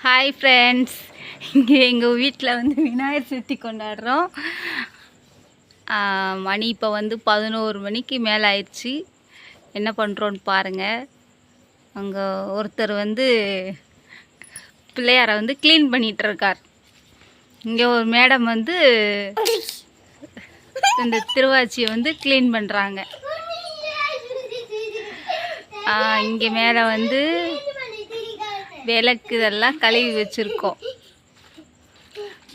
Hi friends, இங்கே எங்கள் வீட்டில் வந்து விநாயகர் சதுர்த்தி கொண்டாடுறோம். மணி இப்போ வந்து 11 மணிக்கு மேலே ஆயிடுச்சு. என்ன பண்ணுறோன்னு பாருங்கள். அங்கே ஒருத்தர் வந்து பிள்ளையாரை வந்து க்ளீன் பண்ணிகிட்ருக்கார். இங்கே ஒரு மேடம் வந்து இந்த திருவாச்சியை வந்து க்ளீன் பண்ணுறாங்க. இங்கே மேலே வந்து விளக்கு இதெல்லாம் கழுவி வச்சுருக்கோம்.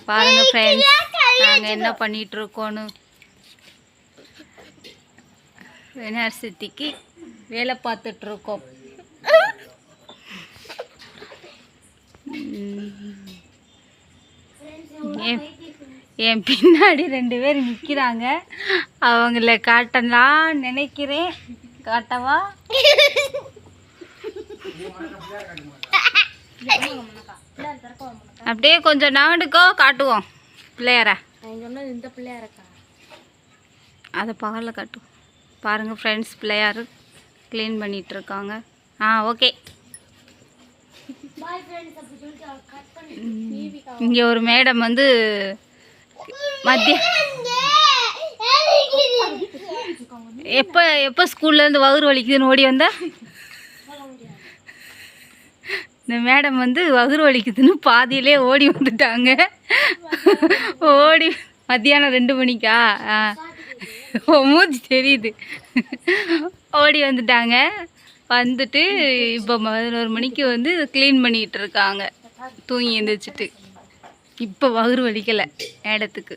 பாருங்கள் ஃப்ரெண்ட்ஸ், நாங்கள் என்ன பண்ணிகிட்ருக்கோன்னு. விநாயகர் சதுர்த்திக்கு வேலை பார்த்துட்ருக்கோம். என் பின்னாடி 2 பேர் நிற்கிறாங்க. அவங்கள காட்டலாம் நினைக்கிறேன். காட்டவா? அப்படியே கொஞ்சம் நகண்டுக்கோ, காட்டுவோம் பிள்ளையார. இந்த பிள்ளையாரக்கா அதை பகலில் காட்டுவோம். பாருங்கள் ஃப்ரெண்ட்ஸ், பிள்ளையார் க்ளீன் பண்ணிகிட்ருக்காங்க. ஓகே. இங்கே ஒரு மேடம் வந்து எப்போ ஸ்கூல்லேருந்து வகுறு வலிக்குதுன்னு ஓடி வந்தா, இந்த மேடம் வந்து வகுறு வலிக்குதுன்னு பாதியிலே ஓடி வந்துட்டாங்க. ஓடி மத்தியானம் 2 மணிக்கா மூஞ்சி தெரியுது. ஓடி வந்துட்டாங்க. வந்துட்டு இப்போ 11 மணிக்கு வந்து க்ளீன் பண்ணிகிட்டு இருக்காங்க. தூங்கி எழுந்திரிச்சிட்டு இப்போ வகுறு வலிக்கலை மேடத்துக்கு.